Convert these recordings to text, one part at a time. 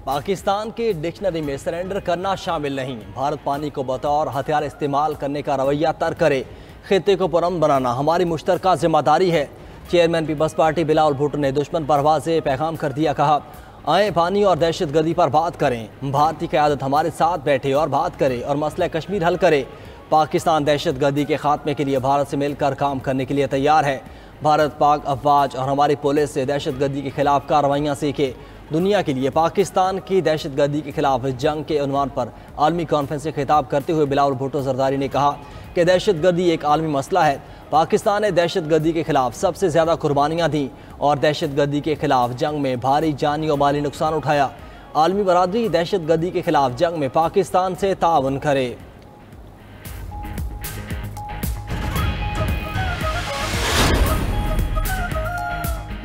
पाकिस्तान की डिक्शनरी में सरेंडर करना शामिल नहीं। भारत पानी को बतौर हथियार इस्तेमाल करने का रवैया तर्क करे। खित्ते को पुरअमन बनाना हमारी मुश्तरका जिम्मेदारी है। चेयरमैन पीपल्स पार्टी बिलावल भुट्टो ने दुश्मन पर वाज़ेह पैगाम कर दिया। कहा, आए पानी और दहशत गर्दी पर बात करें। भारतीय क़यादत हमारे साथ बैठे और बात करे और मसला कश्मीर हल करे। पाकिस्तान दहशत गर्दी के खात्मे के लिए भारत से मिलकर काम करने के लिए तैयार है। भारत पाक अफवाज और हमारी पुलिस से दहशत गर्दी के खिलाफ कार्रवाइयाँ सीखे। दुनिया के लिए पाकिस्तान की दहशत गर्दी के खिलाफ जंग के उन्वान पर आलमी कॉन्फ्रेंस से खिताब करते हुए बिलावल भुट्टो जरदारी ने कहा कि दहशत गर्दी एक आलमी मसला है। पाकिस्तान ने दहशत गर्दी के खिलाफ सबसे ज़्यादा कुर्बानियाँ दी और दहशत गर्दी के खिलाफ जंग में भारी जानी और माली नुकसान उठाया। आलमी बरादरी दहशत गर्दी के खिलाफ जंग में पाकिस्तान से ताउन करे।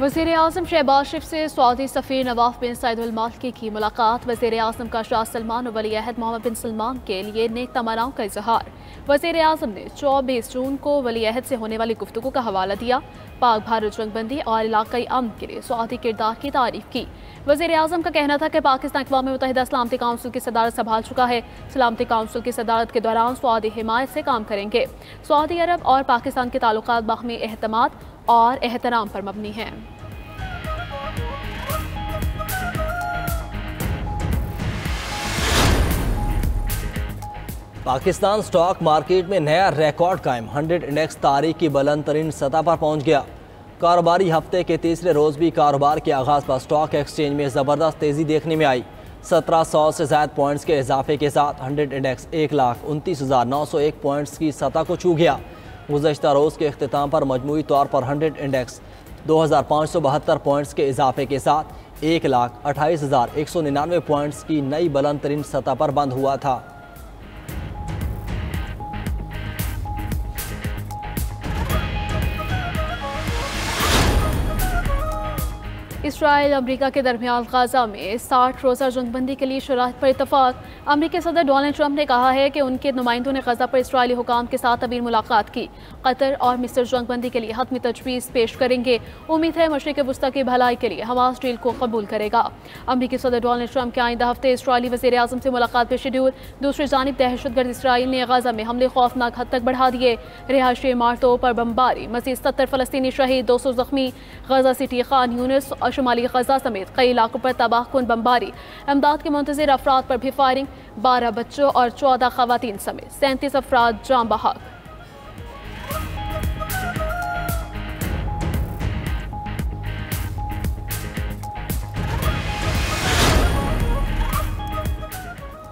वज़ीर आज़म शहबाज शरीफ से सऊदी सफ़ीर नवाफ बिन सईद अल मालिकी की मुलाकात। वज़ीर आज़म का शाह सलमान और वली अहद मोहम्मद बिन सलमान के लिए नेक तमन्नाओं का इजहार। वज़ीर आज़म ने 24 जून को वली अहद से होने वाली गुफ्तगू का हवाला दिया। पाक भारत जंगबंदी और इलाकाई अमन के लिए सऊदी किरदार की तारीफ की। वज़ीर आज़म का कहना था कि पाकिस्तान अक़वाम मुत्तहिदा सलामती काउंसिल की सदारत संभाल चुका है। सलामती काउंसिल की सदारत के दौरान सऊदी हिमायत से काम करेंगे। सऊदी अरब और पाकिस्तान के ताल्लुकात बाहमी एहतमाद और एहतराम पर मबनी हैं। पाकिस्तान स्टॉक मार्केट में नया रिकॉर्ड कायम। 100 इंडेक्स तारीख की बुलंद तरीन सतह पर पहुंच गया। कारोबारी हफ्ते के तीसरे रोज़ भी कारोबार के आगाज़ पर स्टॉक एक्सचेंज में ज़बरदस्त तेज़ी देखने में आई। 1700 से ज़ायद पॉइंट्स के इजाफे के साथ 100 इंडेक्स 1,29,901 पॉइंट्स की सतह को छू गया। गुज़श्ता रोज़ के अख्तिताम पर मजमूई तौर पर 100 इंडेक्स 2,572 पॉइंट्स के इजाफे के साथ 1,28,199 पॉइंट्स की नई बुलंद तरीन सतह पर बंद हुआ था। इसराइल अमरीका के दरमियान गाजा में 60 रोज़ा जंगबंदी के लिए शराइत पर इतफाक। अमरीकी सदर डोनाल्ड ट्रंप ने कहा है कि उनके नुमाइंदों ने गाजा पर इसराइली हुकाम के साथ अभी मुलाकात की। कतर और मिस्र जंगबंदी के लिए हतमी तजवीज़ पेश करेंगे। उम्मीद है मशरिक़ वस्ता की भलाई के लिए हमास डील को कबूल करेगा। अमरीकी सदर डोनाल्ड ट्रंप के आइंदा हफ्ते इसराइली वज़ीर आज़म से मुलाकात पर शेड्यूल। दूसरी जानिब दहशतगर्द इसराइल ने गाजा में हमले खौफनाक हद तक बढ़ा दिए। रिहायशी इमारतों पर बमबारी, मज़ीद 70 फ़लस्तीनी शहीद, 200 ज़ख्मी। गाजा सिटी, खान यूनिस और शुमाली गाजा समेत कई इलाकों पर तबाहकुन बमबारी। इमदाद के मुंतज़िर अफराद पर भी फायरिंग। 12 बच्चों और 14 ख़वातीन समेत 37 अफराद जान बहक।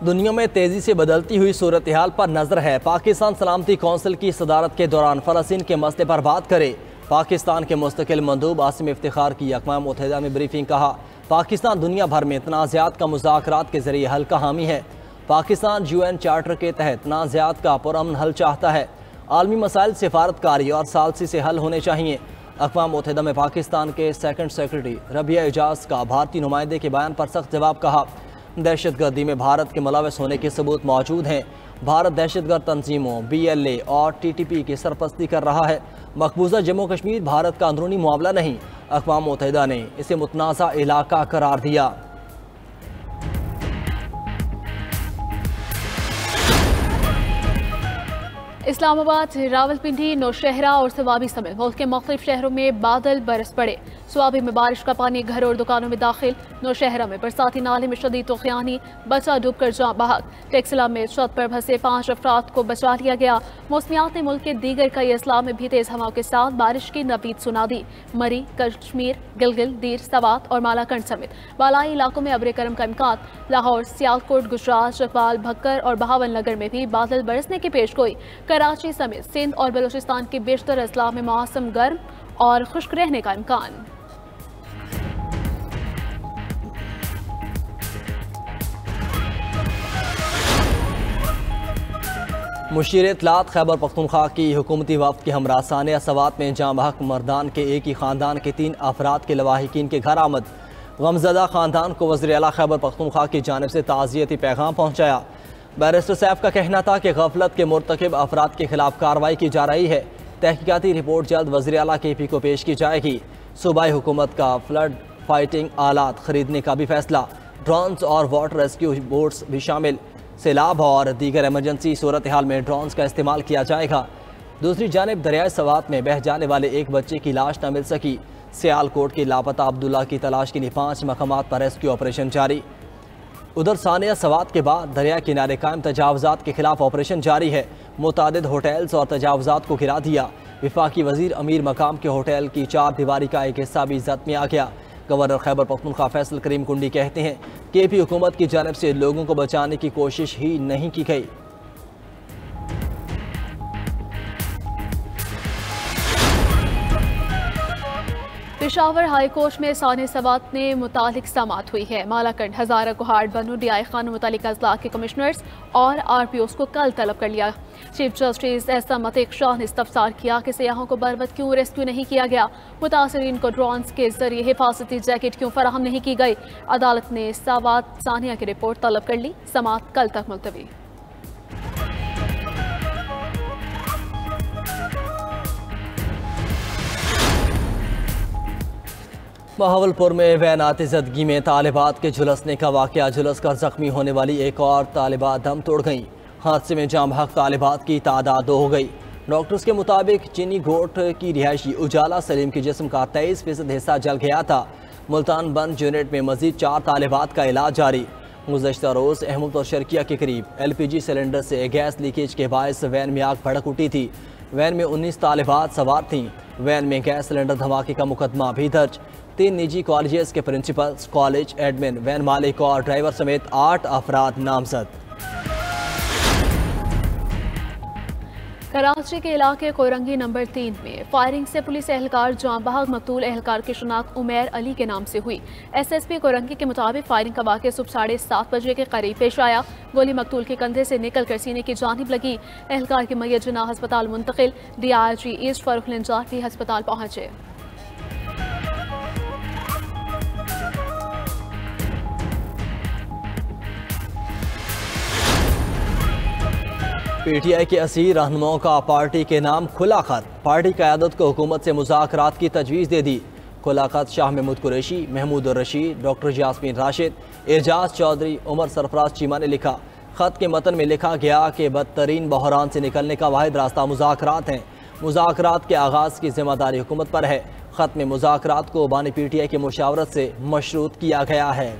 दुनिया में तेजी से बदलती हुई सूरत हाल पर नजर है। पाकिस्तान सलामती कौंसिल की सदारत के दौरान फ़लस्तीन के मसले पर बात करे। पाकिस्तान के मुस्तकिल मंदूब आसिम इफ्तिखार की अक़वाम मुत्तहिदा में ब्रीफिंग। कहा, पाकिस्तान दुनिया भर में तनाज़ात का मुज़ाकरात के ज़रिए हल का हामी है। पाकिस्तान UN चार्टर के तहत तनाज़ात का पुरअमन हल चाहता है। आलमी मसाइल सिफारतकारी और सालसी से हल होने चाहिए। अक़वाम मुत्तहिदा में पाकिस्तान के सेकंड सेक्रेटरी रबिया एजाज का भारतीय नुमाइंदे के बयान पर सख्त जवाब। कहा, दहशत गर्दी में भारत के मुलव्वस होने के सबूत मौजूद हैं। भारत दहशतगर्द तंजीमों BLA और TTP की सरपरस्ती कर रहा है। मकबूजा जम्मू कश्मीर भारत का अंदरूनी मामला नहीं। अक़वाम मुत्तहिदा ने इसे मुतनाज़ा इलाका करार दिया। इस्लामाबाद, रावलपिंडी, नौशहरा और सवाबी समेत मुल्क के मुख्तलिफ शहरों में बादल बरस पड़े। सवाबी में बारिश का पानी घर और दुकानों में दाखिल। नौशहरा में बरसाती नाले में शदीद तूफ़ानी, बचा डूब कर जाँ बहक। टेक्सला में छत पर फंसे 5 अफराद को बचा लिया गया। मौसमियात ने मुल्क के दीगर कई अजला में भी तेज़ हवाओं के साथ बारिश की नवीद सुना दी। मरी, कश्मीर, गिलगित, दीर, सवात और मालाकंड समेत बालाई इलाकों में अब्र करम का इम्कान। लाहौर, सियालकोट, गुजरात, चकवाल, भक्कर और बहावल नगर में भी बादल बरसने की पेशगोई। कराची समेत सिंध और बलूचिस्तान के बेशतर अजला में मौसम गर्म और खुश्क रहने का इम्कान। मुशीर इत्तलात खैबर पख्तूनख्वा की हुकूमती वफ़द की हमरा सानिया सवात में जाँ बहक मर्दान के एक ही ख़ानदान के 3 अफराद के लवाहिकीन के घर आमद। गमज़दा ख़ानदान को वज़ीर आला खैबर पख्तूनख्वा की जानिब से ताज़ियती पैगाम पहुँचाया। बैरिस्टर सैफ का कहना था कि गफलत के मुर्तकिब अफराद के खिलाफ कार्रवाई की जा रही है। तहकीकाती रिपोर्ट जल्द वज़ीर आला KP को पेश की जाएगी। सूबाई हुकूमत का फ्लड फाइटिंग आलात खरीदने का भी फैसला। ड्रोन्स और वाटर रेस्क्यू बोट्स भी शामिल। सैलाब और दीगर इमरजेंसी सूरत हाल में ड्रोन्स का इस्तेमाल किया जाएगा। दूसरी जानिब दरियाए सवात में बह जाने वाले एक बच्चे की लाश न मिल सकी। सियालकोट के लापता अब्दुल्ला की तलाश के लिए 5 मकामात पर रेस्क्यू ऑपरेशन जारी। उधर सानिया सवात के बाद दरिया किनारे कायम तजावजात के खिलाफ ऑपरेशन जारी है। मुतादिद होटल्स और तजावजात को गिरा दिया। विफाकी वजीर अमीर मकाम के होटल की 4 दीवारी का एक हिस्सा भी जद में आ गया। गवर्नर खैबर पख्तूनख्वा फैसल करीम कुंडी कहते हैं कि पी हुकूमत की जानिब से लोगों को बचाने की कोशिश ही नहीं की गई। पेशावर हाई कोर्ट में साने सवात ने मुतालिक समात हुई है। मालाकंड, हजारा गुहाड़, बनु डियाई खान मुतालिक अजला के कमिश्नर्स और RPOs को कल तलब कर लिया। चीफ जस्टिस एहसन मतीक शाह ने इस्तफसार किया कि सयाहों को बरवक्त क्यों रेस्क्यू नहीं किया गया, मुतासरीन को ड्रोन्स के जरिए हिफाजती जैकेट क्यों फराहम नहीं की गई। अदालत ने सवात सानिया की रिपोर्ट तलब कर ली। समात कल तक मुलतवी। बहावलपुर में वैन आतिजदगी में तालिबात के झुलसने का वाकया, झुलस कर जख्मी होने वाली एक और तालिबा दम तोड़ गई। हादसे में जाम हक तालिबात की तादाद 2 हो गई। डॉक्टर्स के मुताबिक चीनी घोट की रिहायशी उजाला सलीम के जिस्म का 23% हिस्सा जल गया था। मुल्तान बंद यूनिट में मजीद 4 तालिबात का इलाज जारी। गुज़श्ता रोज़ अहमद और शर्किया के करीब LPG सिलेंडर से गैस लीकेज के बायस वैन में आग भड़क उठी थी। वैन में 19 तालिबात सवार थीं। वैन में गैस सिलेंडर धमाके का मुकदमा भी दर्ज। 3 निजी कॉलेजेस के प्रिंसिपल्स, कॉलेज एडमिन, वैन मालिक और ड्राइवर समेत 8 अफराद नामजद। कराची के इलाके कोरंगी नंबर 3 में फायरिंग से पुलिस एहलकार जाम बहक मकतूल एहलकार की शनाख्त उमैर अली के नाम से हुई। SSP कोरंगी के मुताबिक फायरिंग का वाक़या सुबह 7:30 बजे के करीब पेश आया। गोली मकतूल के कंधे से निकल कर सीने की जानिब लगी। एहलकार की मैयत जना अस्पताल मुंतकिल। DIG ईस्ट फारूक लंजार भी अस्पताल पहुंचे। PTI के असीर रहनुमाओं का पार्टी के नाम खुला खत। पार्टी क़यादत को हुकूमत से मुज़ाकरात की तजवीज़ दे दी। खुला खत शाह महमूद कुरैशी, महमूद रशीद, डॉक्टर यास्मीन राशिद, एजाज चौधरी, उमर सरफराज चीमा ने लिखा। खत के मतन में लिखा गया कि बदतरीन बहरान से निकलने का वाहिद रास्ता मुज़ाकरात हैं। मुज़ाकरात के आगाज़ की जिम्मेदारी हुकूमत पर है। खत में मुज़ाकरात को बानी PTI की मुशावरत से मशरूत किया गया है।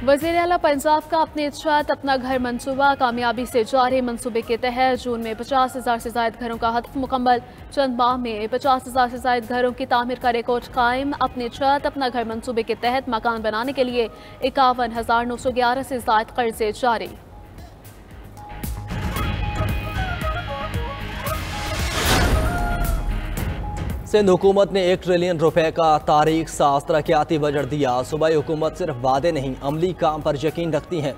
वज़ीर आला पंजाब का अपने इच्छात अपना घर मंसूबा कामयाबी से जारी। मंसूबे के तहत जून में 50,000 से ज़ायद घरों का हदफ मुकम्मल। चंद माह में 50,000 से ज़ायद घरों की तामीर का रिकॉर्ड कायम। अपने इच्छात अपना घर मंसूबे के तहत मकान बनाने के लिए 51,911 से ज़ायद कर्जे जारी। सिंध हुकूमत ने 1 ट्रिलियन रुपए का तारीख साज तरक्याती बजट दिया। सूबाई हुकूमत सिर्फ वादे नहीं अमली काम पर यकीन रखती हैं।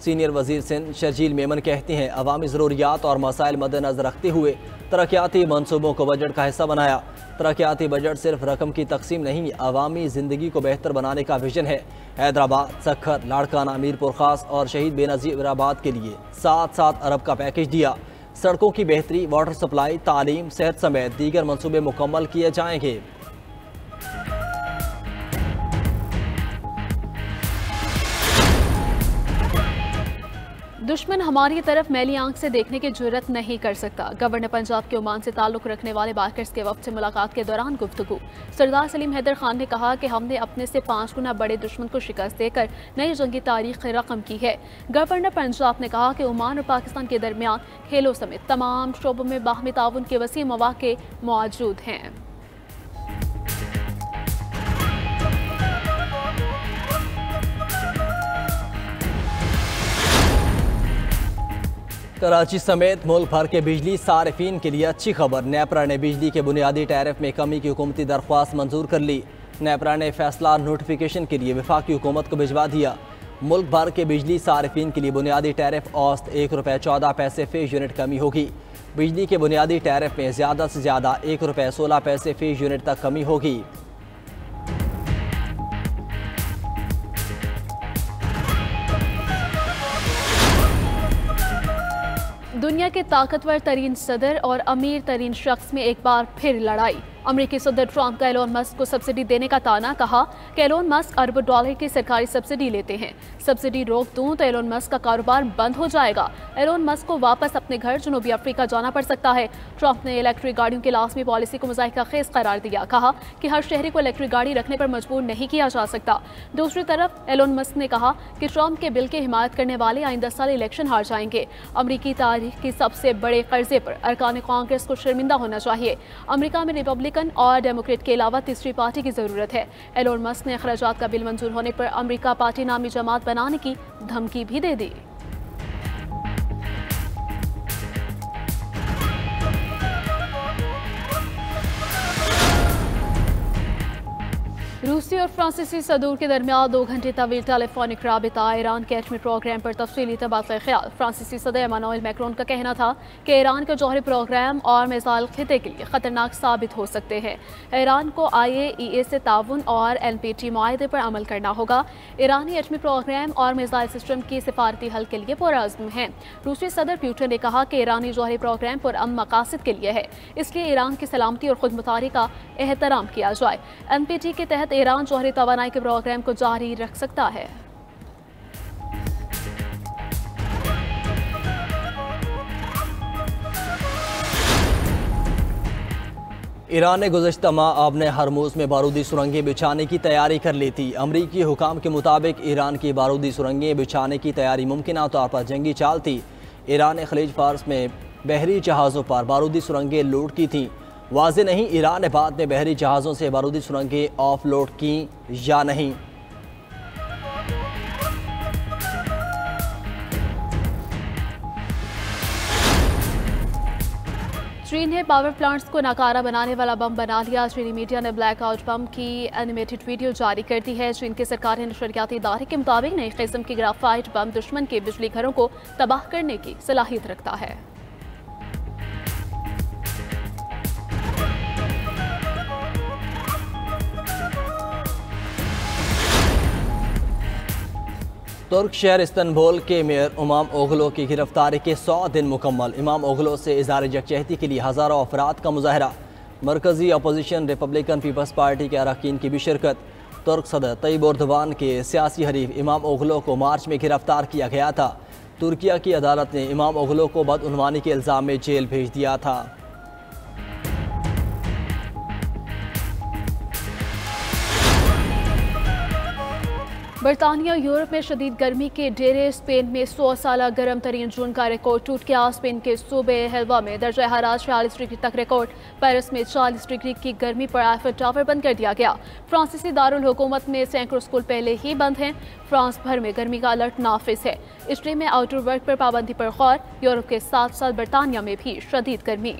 सीनियर वजीर सिंध शर्जील मेमन कहते हैं अवामी ज़रूरियात और मसाइल मद्देनजर रखते हुए तरक्याती मनसूबों को बजट का हिस्सा बनाया। तरक्याती बजट सिर्फ रकम की तकसीम नहीं, अवामी ज़िंदगी को बेहतर बनाने का विजन है। हैदराबाद, सखर, लाड़काना, मीरपुर खास और शहीद बेनज़ीराबाद के लिए 7-7 अरब का पैकेज दिया। सड़कों की बेहतरी, वाटर सप्लाई, तालीम, सेहत समेत दीगर मंसूबे मुकम्मल किए जाएंगे। दुश्मन हमारी तरफ मैली आंख से देखने की जुर्रत नहीं कर सकता। गवर्नर पंजाब के ओमान से ताल्लुक रखने वाले बाइकर्स के वक्त से मुलाकात के दौरान गुफ्तगू। सरदार सलीम हैदर खान ने कहा कि हमने अपने से 5 गुना बड़े दुश्मन को शिकस्त देकर नई जंगी तारीख रकम की है। गवर्नर पंजाब ने कहा कि ओमान और पाकिस्तान के दरमियान खेलों समेत तमाम शोबों में बाहमी ताउन के वसी मौके मौजूद हैं। कराची समेत मुल्क भर के बिजली सारिफीन के लिए अच्छी खबर। नेपरा ने बिजली के बुनियादी टैरिफ में कमी की हुकूमती दरख्वास्त मंजूर कर ली। नेपरा ने फैसला नोटिफिकेशन के लिए वफाकी हुकूमत को भिजवा दिया। मुल्क भर के बिजली सारिफीन के लिए बुनियादी टैरिफ औसत ₹1.14 फी यूनिट कमी होगी। बिजली के बुनियादी टैरिफ में ज़्यादा से ज़्यादा ₹1.16 फी यूनिट तक कमी होगी। दुनिया के ताकतवर तरीन सदर और अमीर तरीन शख्स में एक बार फिर लड़ाई। अमेरिकी सदर ट्रंप का एलोन मस्क को सब्सिडी देने का ताना, कहा कि एलोन मस्क अरबों डॉलर की सरकारी सब्सिडी लेते हैं, सब्सिडी रोक दूं तो एलोन मस्क का कारोबार बंद हो जाएगा। एलोन मस्क को वापस अपने घर जनूबी अफ्रीका जाना पड़ सकता है। ट्रंप ने इलेक्ट्रिक गाड़ियों की लाजमी पॉलिसी को मुज़ाहिका खेज करार दिया, कहा कि हर शहरी को इलेक्ट्रिक गाड़ी रखने पर मजबूर नहीं किया जा सकता। दूसरी तरफ एलोन मस्क ने कहा कि ट्रंप के बिल की हिमायत करने वाले आइंदा साल इलेक्शन हार जाएंगे। अमरीकी तारीख की सबसे बड़े कर्जे पर अरकान कांग्रेस को शर्मिंदा होना चाहिए। अमरीका में रिपब्लिकन और डेमोक्रेट के अलावा तीसरी पार्टी की जरूरत है। एलोन मस्क ने अखराजात का बिल मंजूर होने पर अमरीका पार्टी नामी जमात बनाने की धमकी भी दे दी। रूसी और फ्रांसीसी सदूर के दरमियान 2 घंटे तवील टेलीफोनिक राबिता। ईरान के एटमी प्रोग्राम पर तफसीली तबादला ख्याल। फ्रांसीसी सदर इमानुएल मैक्रोन का कहना था कि ईरान का जौहरी प्रोग्राम और मिसाइल खिते के लिए खतरनाक साबित हो सकते हैं। ईरान को IAEA से ताउन और NPT मुआहदे पर अमल करना होगा। ईरानी एटमी प्रोग्राम और मिसाइल सिस्टम की सिफारती हल के लिए पुरअज़्म है। रूसी सदर पुतिन ने कहा कि ईरानी जौहरी प्रोग्राम पुरअमन मकासद के लिए है, इसलिए ईरान की सलामती और खुदमुख्तारी का एहतराम किया जाए। NPT के तहत ईरान जौहरी तवानाई के प्रोग्राम को जारी रख सकता है। ईरान ने गुज़श्ता माह आबने हरमुज़ में बारूदी सुरंगें बिछाने की तैयारी कर ली थी। अमरीकी हुकाम के मुताबिक ईरान की बारूदी सुरंगें बिछाने की तैयारी मुमकिन तौर पर जंगी चाल थी। ईरान ने खलीज फार्स में बहरी जहाज़ों पर बारूदी सुरंगें लूट की थीं। वाज़ेह नहीं ईरान ने बाद में बहरी जहाज़ों से बारूदी सुरंगें ऑफलोड की या नहीं। चीन ने पावर प्लांट्स को नाकारा बनाने वाला बम बना लिया। चीनी मीडिया ने ब्लैकआउट बम की एनिमेटेड वीडियो जारी कर दी है। चीन के सरकारी नशरियाती इदारे के मुताबिक नई किस्म की ग्राफाइट बम दुश्मन के बिजली घरों को तबाह करने की सलाहियत रखता है। तुर्क शहर इस्तंबुल के मेयर इमाम ओगलो की गिरफ्तारी के 100 दिन मुकम्मल। इमाम ओगलो से इज़हार यकजहती के लिए हज़ारों अफराद का मुजाहरा। मरकजी अपोजिशन रिपब्लिकन पीपल्स पार्टी के अरकान की भी शिरकत। तुर्क सदर तय्यिब एर्दोगान के सियासी हरीफ इमाम ओगलो को मार्च में गिरफ्तार किया गया था। तुर्किया की अदालत ने इमाम ओगलो को बदउनवानी के इल्ज़ाम में जेल भेज दिया था। बरतानिया यूरोप में शदीद गर्मी के डेरे। स्पेन में 100 साल गर्म तरीन जून का रिकॉर्ड टूट गया। स्पेन के सूबे हेल्वा में दर्जा हरारत 46 डिग्री तक रिकॉर्ड। पेरिस में 40 डिग्री की गर्मी पर आईफल टावर बंद कर दिया गया। फ्रांसीसी दारुल हुकूमत में सैकड़ों स्कूल पहले ही बंद हैं। फ्रांस भर में गर्मी का अलर्ट नाफिज है। इटली में आउटडोर वर्क पर पाबंदी पर गौर। यूरोप के साथ साथ बरतानिया में भी शदीद गर्मी।